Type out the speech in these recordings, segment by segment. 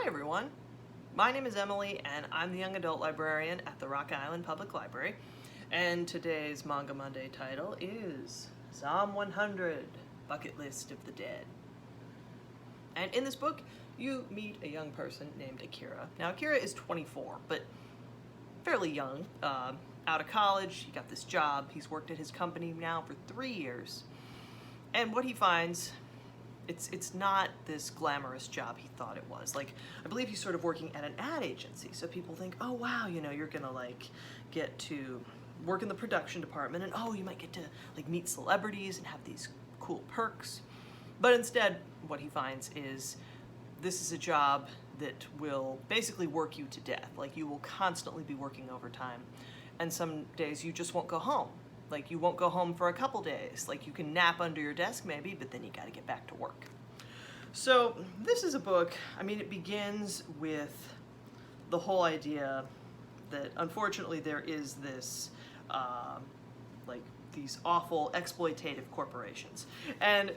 everyone. My name is Emily and I'm the young adult librarian at the Rock Island Public Library. And today's Manga Monday title is Psalm 100, Bucket List of the Dead. And in this book, you meet a young person named Akira. Now, Akira is 24, but fairly young. Out of college, he got this job. He's worked at his company now for 3 years. And what he finds, it's not this glamorous job he thought it was. Like, I believe he's sort of working at an ad agency. So people think, oh wow, you know, you're gonna like get to work in the production department and oh, you might get to like meet celebrities and have these cool perks. But instead, what he finds is this is a job that will basically work you to death. Like, you will constantly be working overtime. And some days you just won't go home. Like, you won't go home for a couple days. Like, you can nap under your desk maybe, but then you gotta get back to work. So this is a book, I mean, it begins with the whole idea that unfortunately there is this, like, these awful exploitative corporations. And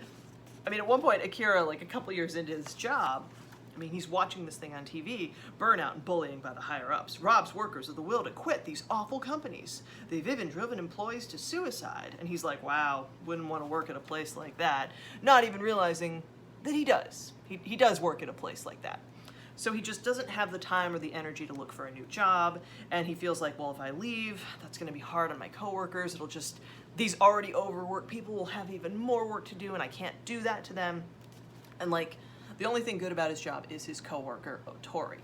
I mean, at one point, Akira, like a couple years into his job, I mean, he's watching this thing on TV, burnout and bullying by the higher-ups, robs workers of the will to quit these awful companies. They've even driven employees to suicide. And he's like, wow, wouldn't want to work at a place like that. Not even realizing that he does. He does work at a place like that. So he just doesn't have the time or the energy to look for a new job. And he feels like, well, if I leave, that's going to be hard on my coworkers. It'll just, these already overworked people will have even more work to do, and I can't do that to them. And like, the only thing good about his job is his coworker, Otori.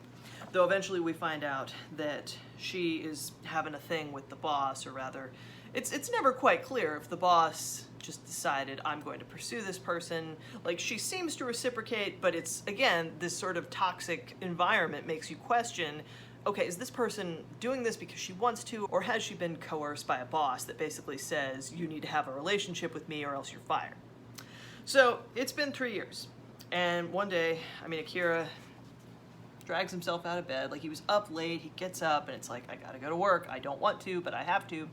Though eventually we find out that she is having a thing with the boss, or rather, it's never quite clear if the boss just decided, I'm going to pursue this person. Like, she seems to reciprocate, but it's, again, this sort of toxic environment makes you question, okay, is this person doing this because she wants to, or has she been coerced by a boss that basically says, you need to have a relationship with me or else you're fired? So, it's been 3 years. And one day, I mean, Akira drags himself out of bed. Like, he was up late, he gets up, and it's like, I gotta go to work. I don't want to, but I have to.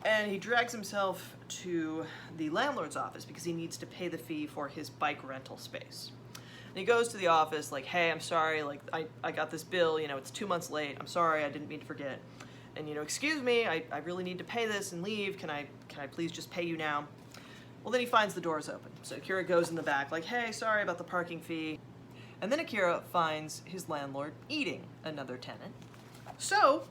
And he drags himself to the landlord's office because he needs to pay the fee for his bike rental space. And he goes to the office like, hey, I'm sorry, like, I got this bill, you know, it's 2 months late. I'm sorry, I didn't mean to forget. And, you know, excuse me, I really need to pay this and leave. Can I please just pay you now? Well, then he finds the doors open. So Akira goes in the back like, hey, sorry about the parking fee. And then Akira finds his landlord eating another tenant. So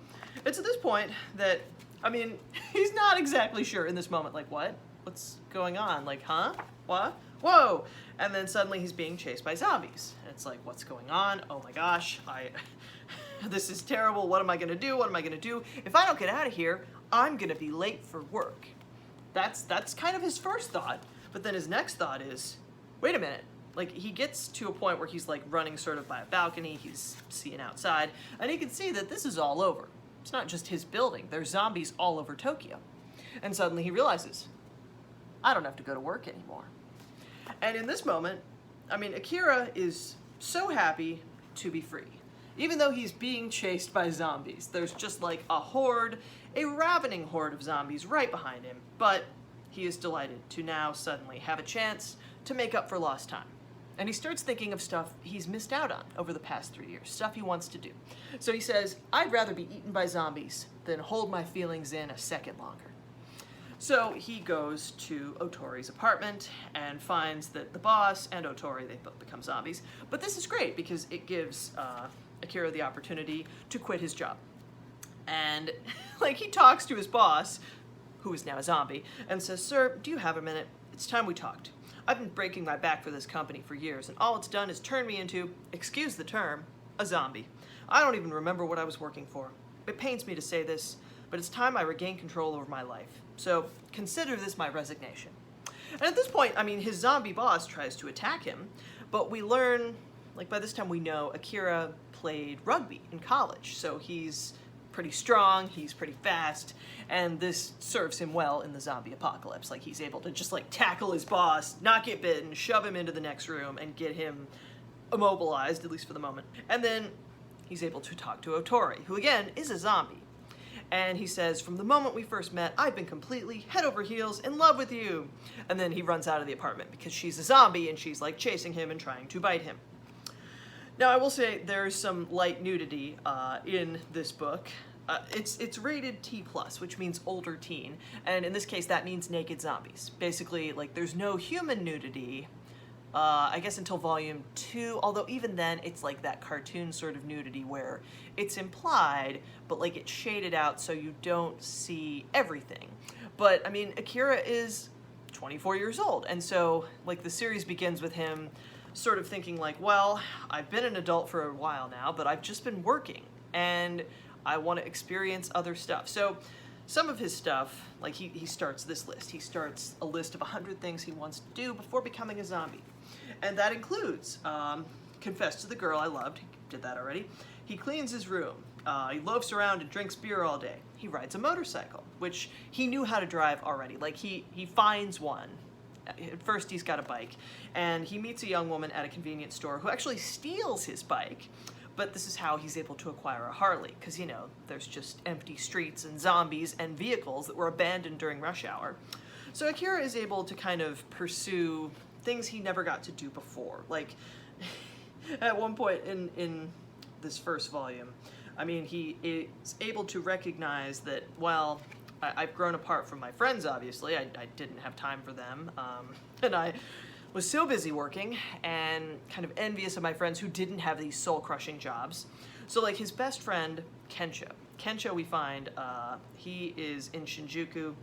it's at this point that, I mean, he's not exactly sure in this moment, like, what? What's going on? Like, huh? What? Whoa! And then suddenly he's being chased by zombies. And it's like, what's going on? Oh my gosh, this is terrible. What am I gonna do? What am I gonna do? If I don't get out of here, I'm gonna be late for work. That's kind of his first thought, but then his next thought is, wait a minute. Like, he gets to a point where he's like running sort of by a balcony, he's seeing outside, and he can see that this is all over. It's not just his building, there's zombies all over Tokyo. And suddenly he realizes, I don't have to go to work anymore. And in this moment, I mean, Akira is so happy to be free. Even though he's being chased by zombies, there's just like a horde, a ravening horde of zombies right behind him, but he is delighted to now suddenly have a chance to make up for lost time. And he starts thinking of stuff he's missed out on over the past 3 years, stuff he wants to do. So he says, I'd rather be eaten by zombies than hold my feelings in a second longer. So he goes to Otori's apartment and finds that the boss and Otori, they both become zombies. But this is great because it gives Akira the opportunity to quit his job. And like, he talks to his boss, who is now a zombie, and says, sir, do you have a minute? It's time we talked. I've been breaking my back for this company for years, and all it's done is turn me into, excuse the term, a zombie. I don't even remember what I was working for. It pains me to say this, but it's time I regain control over my life. So consider this my resignation. And at this point, I mean, his zombie boss tries to attack him, but we learn, like, by this time we know Akira played rugby in college, so he's pretty strong, he's pretty fast, and this serves him well in the zombie apocalypse. Like, he's able to just like tackle his boss, not get bitten, shove him into the next room, and get him immobilized, at least for the moment. And then he's able to talk to Otori, who again is a zombie. And he says, from the moment we first met, I've been completely head over heels in love with you. And then he runs out of the apartment because she's a zombie and she's like chasing him and trying to bite him. Now, I will say there's some light nudity in this book. It's rated T+, which means older teen, and in this case that means naked zombies. Basically, like, there's no human nudity, I guess until volume 2, although even then it's like that cartoon sort of nudity where it's implied, but like it's shaded out so you don't see everything. But, I mean, Akira is 24 years old, and so, like, the series begins with him sort of thinking like, well, I've been an adult for a while now, but I've just been working, and I want to experience other stuff. So some of his stuff, like he starts this list. He starts a list of 100 things he wants to do before becoming a zombie. And that includes confess to the girl I loved. He did that already. He cleans his room. He loafs around and drinks beer all day. He rides a motorcycle, which he knew how to drive already. Like, he finds one. At first he's got a bike, and he meets a young woman at a convenience store who actually steals his bike, but this is how he's able to acquire a Harley, because, you know, there's just empty streets and zombies and vehicles that were abandoned during rush hour. So Akira is able to kind of pursue things he never got to do before. Like, at one point in this first volume, I mean, he is able to recognize that, well, I've grown apart from my friends, obviously. I didn't have time for them. And I was so busy working and kind of envious of my friends who didn't have these soul-crushing jobs. So, like, his best friend, Kensho. Kensho, we find, he is in Shinjuku.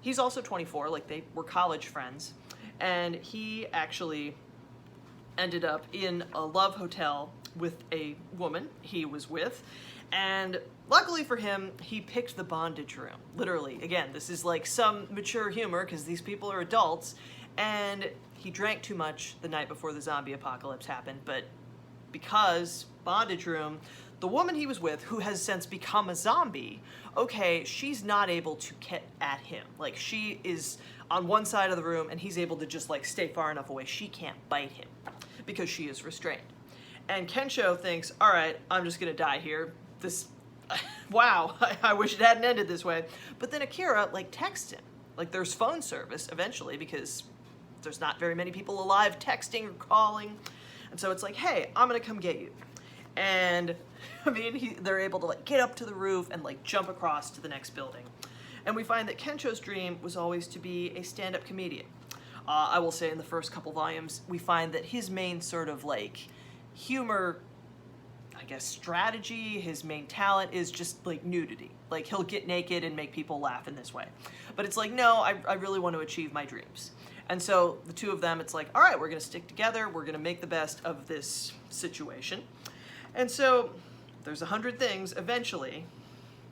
He's also 24, like, they were college friends. And he actually ended up in a love hotel with a woman he was with. And luckily for him, he picked the bondage room. Literally, again, this is like some mature humor because these people are adults, and he drank too much the night before the zombie apocalypse happened, but because bondage room, the woman he was with, who has since become a zombie, okay, she's not able to get at him. Like, she is on one side of the room and he's able to just like stay far enough away. She can't bite him because she is restrained. And Kensho thinks, all right, I'm just gonna die here. This, wow, I wish it hadn't ended this way. But then Akira, like, texts him. Like, there's phone service eventually because there's not very many people alive texting or calling. And so it's like, hey, I'm gonna come get you. And, I mean, they're able to, like, get up to the roof and, like, jump across to the next building. And we find that Kensho's dream was always to be a stand-up comedian. I will say in the first couple volumes, we find that his main sort of, like, humor, I guess, strategy, his main talent is just, like, nudity. Like, he'll get naked and make people laugh in this way. But it's like, no, I really want to achieve my dreams. And so the two of them, it's like, all right, we're going to stick together. We're going to make the best of this situation. And so there's 100 things eventually.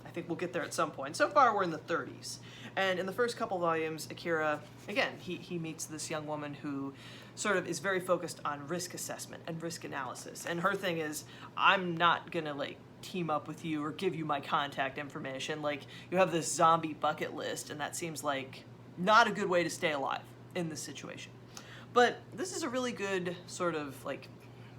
I think we'll get there at some point. So far, we're in the 30s. And in the first couple volumes, Akira, again, he meets this young woman who sort of is very focused on risk assessment and risk analysis. And her thing is, I'm not gonna, like, team up with you or give you my contact information. Like, you have this zombie bucket list, and that seems like not a good way to stay alive in this situation. But this is a really good sort of, like,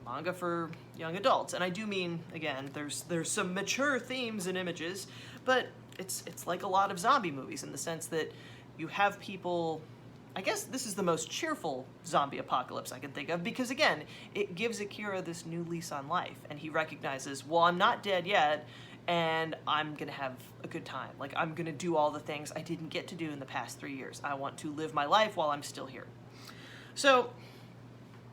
manga for young adults. And I do mean, again, there's some mature themes and images, but it's like a lot of zombie movies in the sense that you have people, I guess this is the most cheerful zombie apocalypse I can think of, because again, it gives Akira this new lease on life, and he recognizes, well, I'm not dead yet, and I'm gonna have a good time. Like, I'm gonna do all the things I didn't get to do in the past 3 years. I want to live my life while I'm still here. So,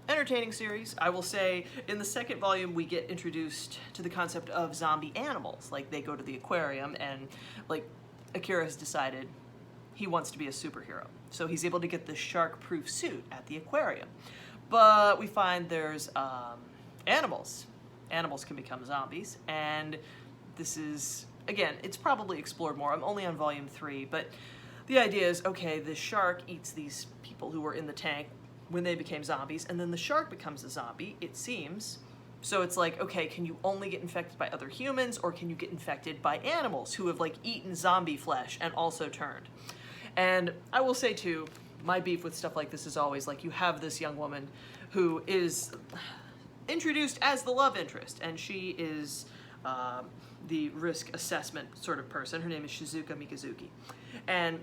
entertaining series. I will say in the second volume we get introduced to the concept of zombie animals. Like, they go to the aquarium and, like, Akira has decided he wants to be a superhero. So he's able to get this shark-proof suit at the aquarium. But we find there's animals. Animals can become zombies, and this is, again, it's probably explored more. I'm only on volume 3, but the idea is, okay, this shark eats these people who were in the tank when they became zombies, and then the shark becomes a zombie, it seems. So it's like, okay, can you only get infected by other humans, or can you get infected by animals who have, like, eaten zombie flesh and also turned? And I will say, too, my beef with stuff like this is always, like, you have this young woman who is introduced as the love interest, and she is the risk assessment sort of person. Her name is Shizuka Mikazuki. And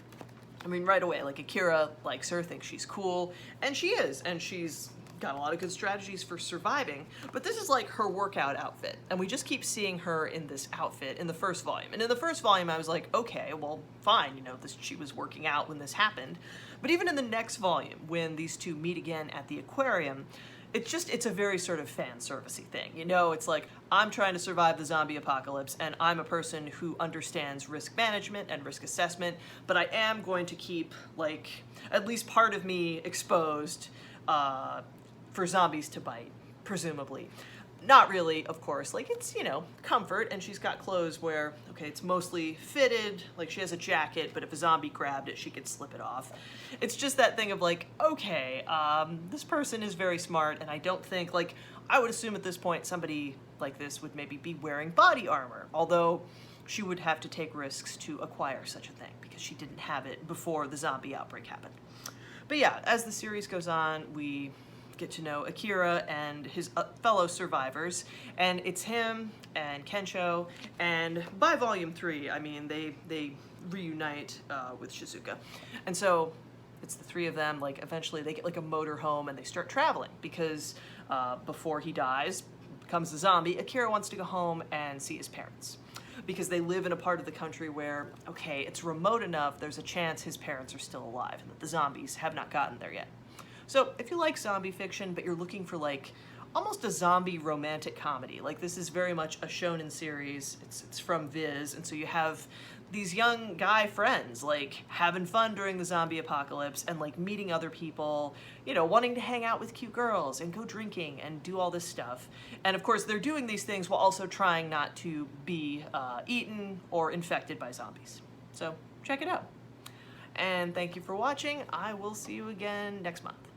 I mean, right away, like, Akira likes her, thinks she's cool, and she is, and she's got a lot of good strategies for surviving, but this is like her workout outfit, and we just keep seeing her in this outfit in the first volume. And in the first volume, I was like, okay, well, fine, you know, she was working out when this happened. But even in the next volume, when these two meet again at the aquarium, it's a very sort of fan servicey thing. You know, it's like, I'm trying to survive the zombie apocalypse, and I'm a person who understands risk management and risk assessment, but I am going to keep, like, at least part of me exposed for zombies to bite, presumably. Not really, of course. Like, it's, you know, comfort, and she's got clothes where, okay, it's mostly fitted, like she has a jacket, but if a zombie grabbed it, she could slip it off. It's just that thing of like, okay, this person is very smart, and I don't think, like, I would assume at this point somebody like this would maybe be wearing body armor, although she would have to take risks to acquire such a thing, because she didn't have it before the zombie outbreak happened. But yeah, as the series goes on, we get to know Akira and his fellow survivors, and it's him and Kensho, and by volume 3, I mean, they reunite with Shizuka. And so it's the three of them, like, eventually they get like a motor home and they start traveling, because before he dies, becomes a zombie, Akira wants to go home and see his parents, because they live in a part of the country where, okay, it's remote enough, there's a chance his parents are still alive and that the zombies have not gotten there yet. So if you like zombie fiction, but you're looking for like almost a zombie romantic comedy, like this is very much a shonen series, it's from Viz, and so you have these young guy friends like having fun during the zombie apocalypse and like meeting other people, you know, wanting to hang out with cute girls and go drinking and do all this stuff. And of course they're doing these things while also trying not to be eaten or infected by zombies. So check it out. And thank you for watching. I will see you again next month.